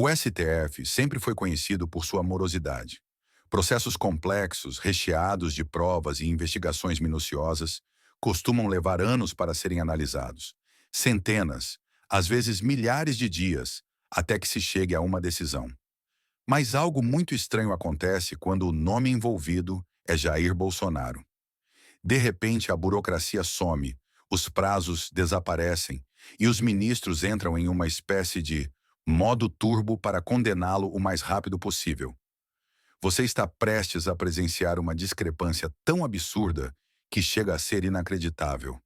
O STF sempre foi conhecido por sua morosidade. Processos complexos, recheados de provas e investigações minuciosas, costumam levar anos para serem analisados. Centenas, às vezes milhares de dias, até que se chegue a uma decisão. Mas algo muito estranho acontece quando o nome envolvido é Jair Bolsonaro. De repente, a burocracia some, os prazos desaparecem e os ministros entram em uma espécie de modo turbo para condená-lo o mais rápido possível. Você está prestes a presenciar uma discrepância tão absurda que chega a ser inacreditável.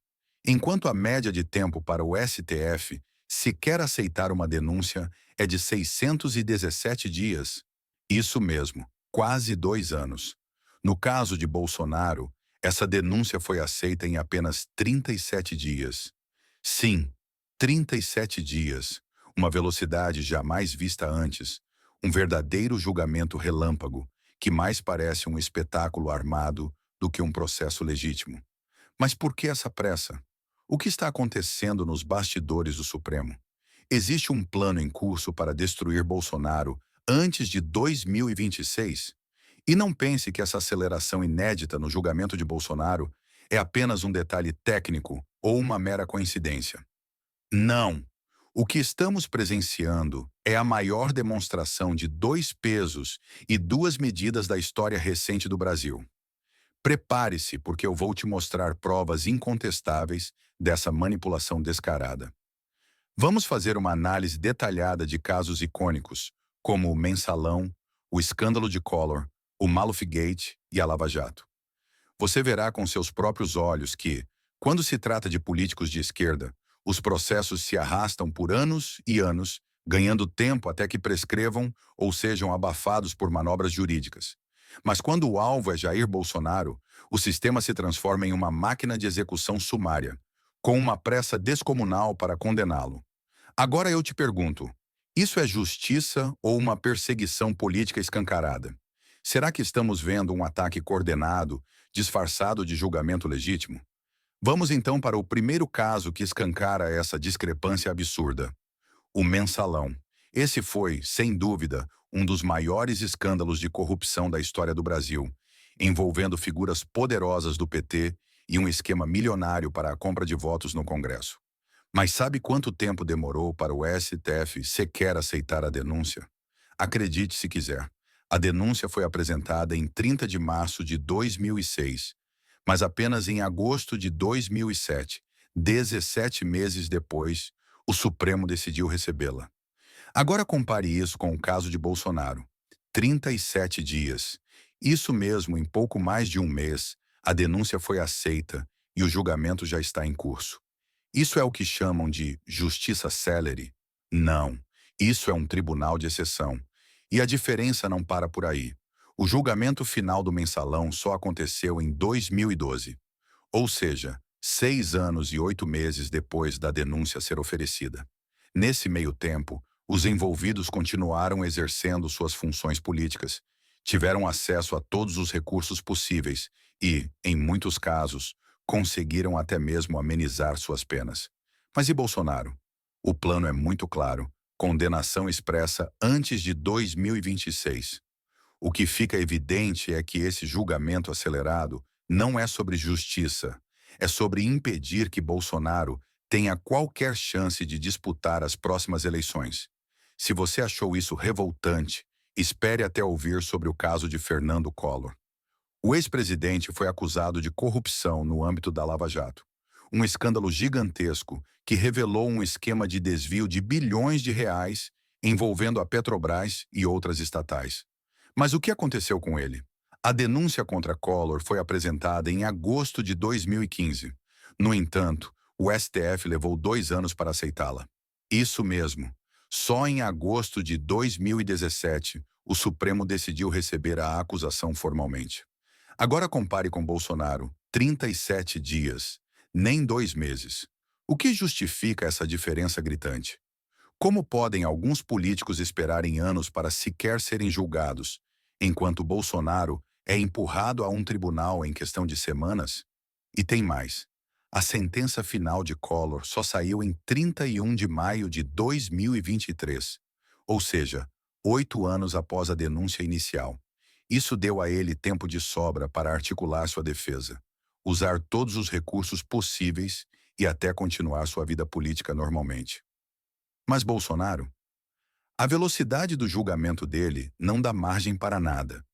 Enquanto a média de tempo para o STF sequer aceitar uma denúncia é de 617 dias. Isso mesmo, quase 2 anos. No caso de Bolsonaro, essa denúncia foi aceita em apenas 37 dias. Sim, 37 dias. Uma velocidade jamais vista antes. Um verdadeiro julgamento relâmpago, que mais parece um espetáculo armado do que um processo legítimo. Mas por que essa pressa? O que está acontecendo nos bastidores do Supremo? Existe um plano em curso para destruir Bolsonaro antes de 2026? E não pense que essa aceleração inédita no julgamento de Bolsonaro é apenas um detalhe técnico ou uma mera coincidência. Não. O que estamos presenciando é a maior demonstração de dois pesos e duas medidas da história recente do Brasil. Prepare-se, porque eu vou te mostrar provas incontestáveis dessa manipulação descarada. Vamos fazer uma análise detalhada de casos icônicos, como o Mensalão, o escândalo de Collor, o Malufgate e a Lava Jato. Você verá com seus próprios olhos que, quando se trata de políticos de esquerda, os processos se arrastam por anos e anos, ganhando tempo até que prescrevam ou sejam abafados por manobras jurídicas. Mas quando o alvo é Jair Bolsonaro, o sistema se transforma em uma máquina de execução sumária, com uma pressa descomunal para condená-lo. Agora eu te pergunto, isso é justiça ou uma perseguição política escancarada? Será que estamos vendo um ataque coordenado, disfarçado de julgamento legítimo? Vamos então para o primeiro caso que escancara essa discrepância absurda: o Mensalão. Esse foi, sem dúvida, um dos maiores escândalos de corrupção da história do Brasil, envolvendo figuras poderosas do PT e um esquema milionário para a compra de votos no Congresso. Mas sabe quanto tempo demorou para o STF sequer aceitar a denúncia? Acredite se quiser. A denúncia foi apresentada em 30 de março de 2006, mas apenas em agosto de 2007, 17 meses depois, o Supremo decidiu recebê-la. Agora compare isso com o caso de Bolsonaro. 37 dias. Isso mesmo, em pouco mais de um mês, a denúncia foi aceita e o julgamento já está em curso. Isso é o que chamam de justiça célere? Não. Isso é um tribunal de exceção. E a diferença não para por aí. O julgamento final do Mensalão só aconteceu em 2012, ou seja, 6 anos e 8 meses depois da denúncia ser oferecida. Nesse meio tempo, os envolvidos continuaram exercendo suas funções políticas, tiveram acesso a todos os recursos possíveis e, em muitos casos, conseguiram até mesmo amenizar suas penas. Mas e Bolsonaro? O plano é muito claro: condenação expressa antes de 2026. O que fica evidente é que esse julgamento acelerado não é sobre justiça, é sobre impedir que Bolsonaro tenha qualquer chance de disputar as próximas eleições. Se você achou isso revoltante, espere até ouvir sobre o caso de Fernando Collor. O ex-presidente foi acusado de corrupção no âmbito da Lava Jato, um escândalo gigantesco que revelou um esquema de desvio de bilhões de reais envolvendo a Petrobras e outras estatais. Mas o que aconteceu com ele? A denúncia contra Collor foi apresentada em agosto de 2015. No entanto, o STF levou 2 anos para aceitá-la. Isso mesmo. Só em agosto de 2017, o Supremo decidiu receber a acusação formalmente. Agora compare com Bolsonaro: 37 dias, nem 2 meses. O que justifica essa diferença gritante? Como podem alguns políticos esperarem anos para sequer serem julgados, enquanto Bolsonaro é empurrado a um tribunal em questão de semanas? E tem mais. A sentença final de Collor só saiu em 31 de maio de 2023. ou seja, 8 anos após a denúncia inicial. Isso deu a ele tempo de sobra para articular sua defesa, usar todos os recursos possíveis e até continuar sua vida política normalmente. Mas Bolsonaro? A velocidade do julgamento dele não dá margem para nada.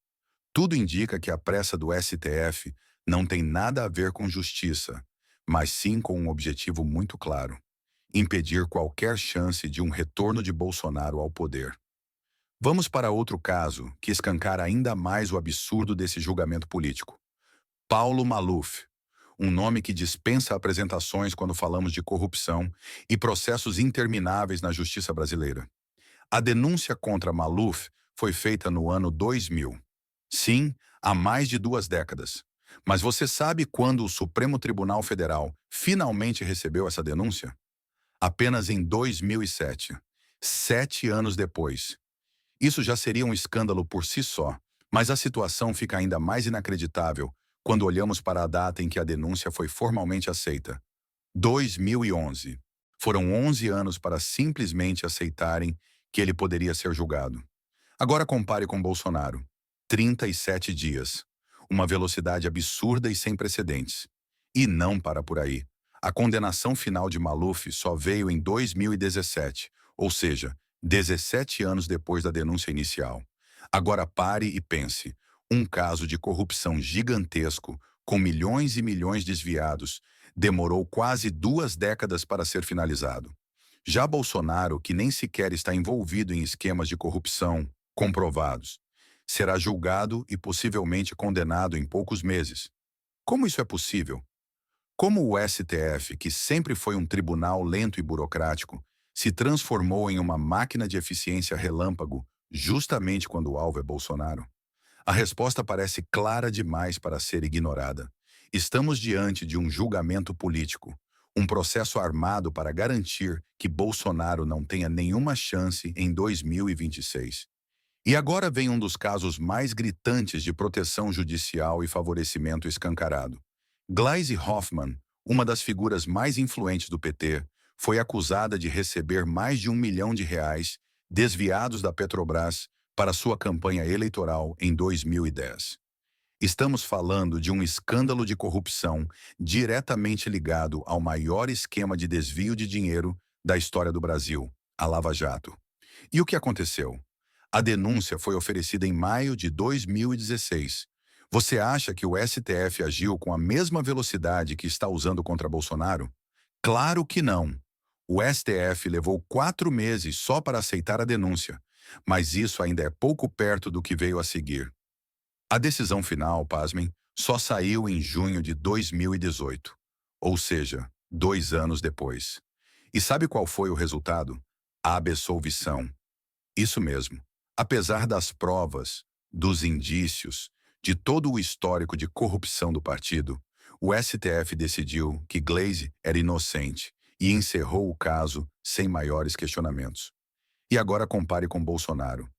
Tudo indica que a pressa do STF não tem nada a ver com justiça, mas sim com um objetivo muito claro: impedir qualquer chance de um retorno de Bolsonaro ao poder. Vamos para outro caso que escancara ainda mais o absurdo desse julgamento político. Paulo Maluf, um nome que dispensa apresentações quando falamos de corrupção e processos intermináveis na justiça brasileira. A denúncia contra Maluf foi feita no ano 2000. Sim, há mais de 2 décadas. Mas você sabe quando o Supremo Tribunal Federal finalmente recebeu essa denúncia? Apenas em 2007, 7 anos depois. Isso já seria um escândalo por si só, mas a situação fica ainda mais inacreditável quando olhamos para a data em que a denúncia foi formalmente aceita. 2011. Foram 11 anos para simplesmente aceitarem que ele poderia ser julgado. Agora compare com Bolsonaro. 37 dias. Uma velocidade absurda e sem precedentes. E não para por aí. A condenação final de Maluf só veio em 2017, ou seja, 17 anos depois da denúncia inicial. Agora pare e pense. Um caso de corrupção gigantesco, com milhões e milhões desviados, demorou quase 2 décadas para ser finalizado. Já Bolsonaro, que nem sequer está envolvido em esquemas de corrupção comprovados, será julgado e possivelmente condenado em poucos meses. Como isso é possível? Como o STF, que sempre foi um tribunal lento e burocrático, se transformou em uma máquina de eficiência relâmpago justamente quando o alvo é Bolsonaro? A resposta parece clara demais para ser ignorada. Estamos diante de um julgamento político, um processo armado para garantir que Bolsonaro não tenha nenhuma chance em 2026. E agora vem um dos casos mais gritantes de proteção judicial e favorecimento escancarado. Gleisi Hoffmann, uma das figuras mais influentes do PT, foi acusada de receber mais de R$ 1 milhão desviados da Petrobras para sua campanha eleitoral em 2010. Estamos falando de um escândalo de corrupção diretamente ligado ao maior esquema de desvio de dinheiro da história do Brasil, a Lava Jato. E o que aconteceu? A denúncia foi oferecida em maio de 2016. Você acha que o STF agiu com a mesma velocidade que está usando contra Bolsonaro? Claro que não. O STF levou 4 meses só para aceitar a denúncia, mas isso ainda é pouco perto do que veio a seguir. A decisão final, pasmem, só saiu em junho de 2018, ou seja, 2 anos depois. E sabe qual foi o resultado? A absolvição. Isso mesmo. Apesar das provas, dos indícios, de todo o histórico de corrupção do partido, o STF decidiu que Gleisi era inocente e encerrou o caso sem maiores questionamentos. E agora compare com Bolsonaro.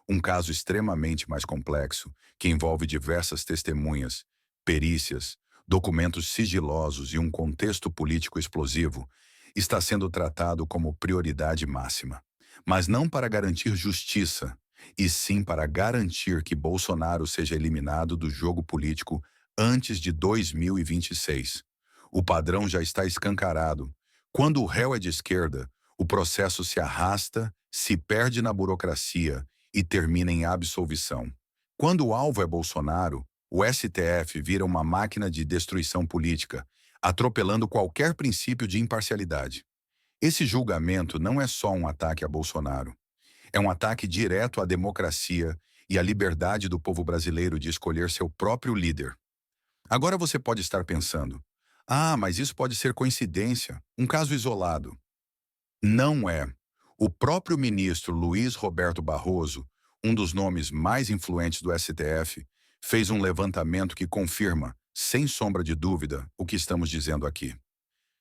Um caso extremamente mais complexo, que envolve diversas testemunhas, perícias, documentos sigilosos e um contexto político explosivo, está sendo tratado como prioridade máxima. Mas não para garantir justiça, e sim para garantir que Bolsonaro seja eliminado do jogo político antes de 2026. O padrão já está escancarado. Quando o réu é de esquerda, o processo se arrasta, se perde na burocracia e termina em absolvição. Quando o alvo é Bolsonaro, o STF vira uma máquina de destruição política, atropelando qualquer princípio de imparcialidade. Esse julgamento não é só um ataque a Bolsonaro. É um ataque direto à democracia e à liberdade do povo brasileiro de escolher seu próprio líder. Agora você pode estar pensando: mas isso pode ser coincidência, um caso isolado. Não é. O próprio ministro Luiz Roberto Barroso, um dos nomes mais influentes do STF, fez um levantamento que confirma, sem sombra de dúvida, o que estamos dizendo aqui.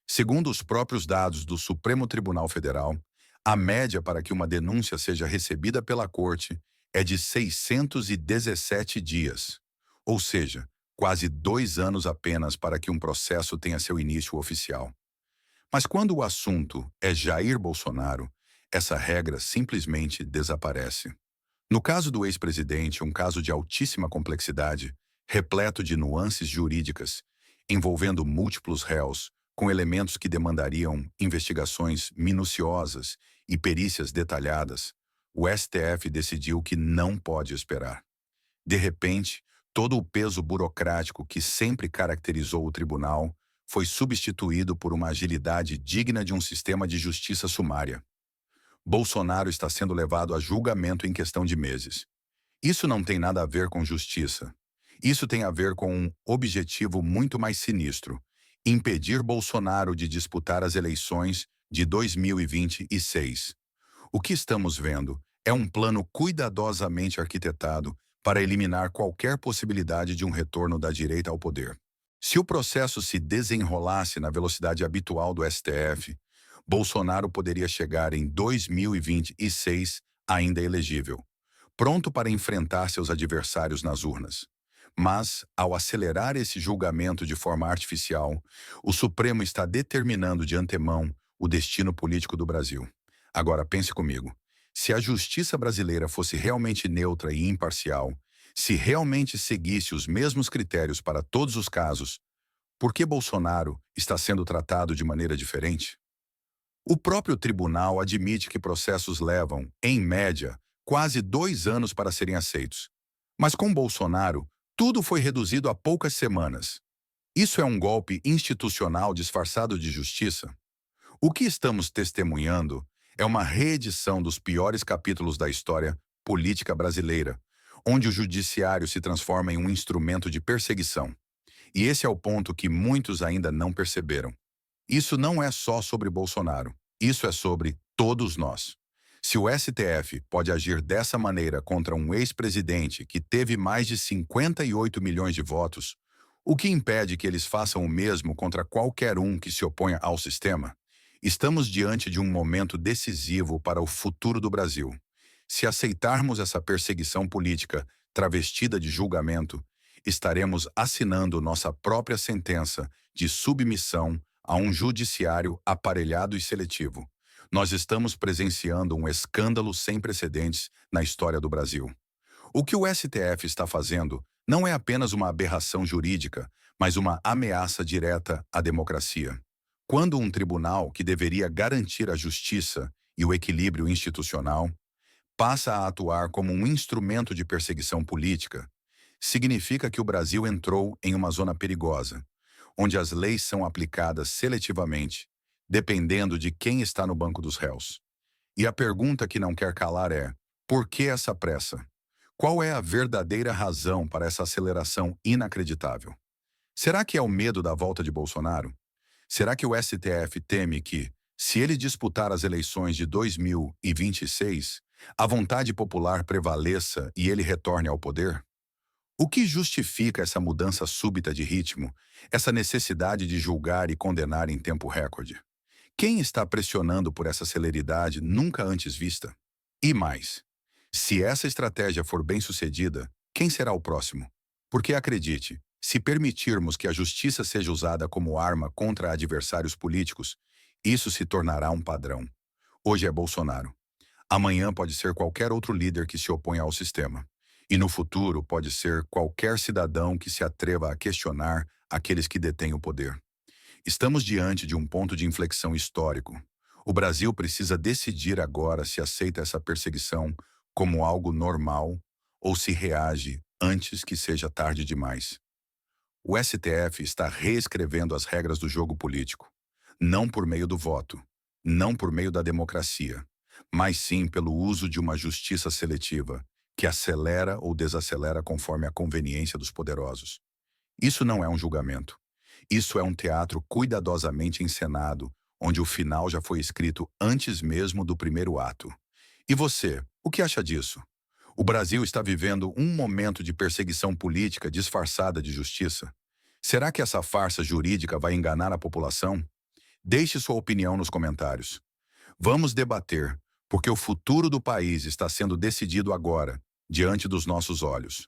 Segundo os próprios dados do Supremo Tribunal Federal, a média para que uma denúncia seja recebida pela Corte é de 617 dias, ou seja, quase 2 anos apenas para que um processo tenha seu início oficial. Mas quando o assunto é Jair Bolsonaro, essa regra simplesmente desaparece. No caso do ex-presidente, um caso de altíssima complexidade, repleto de nuances jurídicas, envolvendo múltiplos réus, com elementos que demandariam investigações minuciosas e perícias detalhadas, o STF decidiu que não pode esperar. De repente, todo o peso burocrático que sempre caracterizou o tribunal foi substituído por uma agilidade digna de um sistema de justiça sumária. Bolsonaro está sendo levado a julgamento em questão de meses. Isso não tem nada a ver com justiça. Isso tem a ver com um objetivo muito mais sinistro: impedir Bolsonaro de disputar as eleições de 2026. O que estamos vendo é um plano cuidadosamente arquitetado para eliminar qualquer possibilidade de um retorno da direita ao poder. Se o processo se desenrolasse na velocidade habitual do STF, Bolsonaro poderia chegar em 2026 ainda elegível, pronto para enfrentar seus adversários nas urnas. Mas, ao acelerar esse julgamento de forma artificial, o Supremo está determinando de antemão o destino político do Brasil. Agora pense comigo. Se a justiça brasileira fosse realmente neutra e imparcial, se realmente seguisse os mesmos critérios para todos os casos, por que Bolsonaro está sendo tratado de maneira diferente? O próprio tribunal admite que processos levam, em média, quase 2 anos para serem aceitos. Mas com Bolsonaro, tudo foi reduzido a poucas semanas. Isso é um golpe institucional disfarçado de justiça? O que estamos testemunhando é uma reedição dos piores capítulos da história política brasileira, onde o judiciário se transforma em um instrumento de perseguição. E esse é o ponto que muitos ainda não perceberam. Isso não é só sobre Bolsonaro, isso é sobre todos nós. Se o STF pode agir dessa maneira contra um ex-presidente que teve mais de 58 milhões de votos, o que impede que eles façam o mesmo contra qualquer um que se oponha ao sistema? Estamos diante de um momento decisivo para o futuro do Brasil. Se aceitarmos essa perseguição política travestida de julgamento, estaremos assinando nossa própria sentença de submissão a um judiciário aparelhado e seletivo. Nós estamos presenciando um escândalo sem precedentes na história do Brasil. O que o STF está fazendo não é apenas uma aberração jurídica, mas uma ameaça direta à democracia. Quando um tribunal que deveria garantir a justiça e o equilíbrio institucional passa a atuar como um instrumento de perseguição política, significa que o Brasil entrou em uma zona perigosa, onde as leis são aplicadas seletivamente, dependendo de quem está no banco dos réus. E a pergunta que não quer calar é: por que essa pressa? Qual é a verdadeira razão para essa aceleração inacreditável? Será que é o medo da volta de Bolsonaro? Será que o STF teme que, se ele disputar as eleições de 2026, a vontade popular prevaleça e ele retorne ao poder? O que justifica essa mudança súbita de ritmo, essa necessidade de julgar e condenar em tempo recorde? Quem está pressionando por essa celeridade nunca antes vista? E mais, se essa estratégia for bem-sucedida, quem será o próximo? Porque acredite, se permitirmos que a justiça seja usada como arma contra adversários políticos, isso se tornará um padrão. Hoje é Bolsonaro. Amanhã pode ser qualquer outro líder que se oponha ao sistema. E no futuro pode ser qualquer cidadão que se atreva a questionar aqueles que detêm o poder. Estamos diante de um ponto de inflexão histórico. O Brasil precisa decidir agora se aceita essa perseguição como algo normal ou se reage antes que seja tarde demais. O STF está reescrevendo as regras do jogo político, não por meio do voto, não por meio da democracia, mas sim pelo uso de uma justiça seletiva, que acelera ou desacelera conforme a conveniência dos poderosos. Isso não é um julgamento. Isso é um teatro cuidadosamente encenado, onde o final já foi escrito antes mesmo do primeiro ato. E você, o que acha disso? O Brasil está vivendo um momento de perseguição política disfarçada de justiça? Será que essa farsa jurídica vai enganar a população? Deixe sua opinião nos comentários. Vamos debater, porque o futuro do país está sendo decidido agora, diante dos nossos olhos.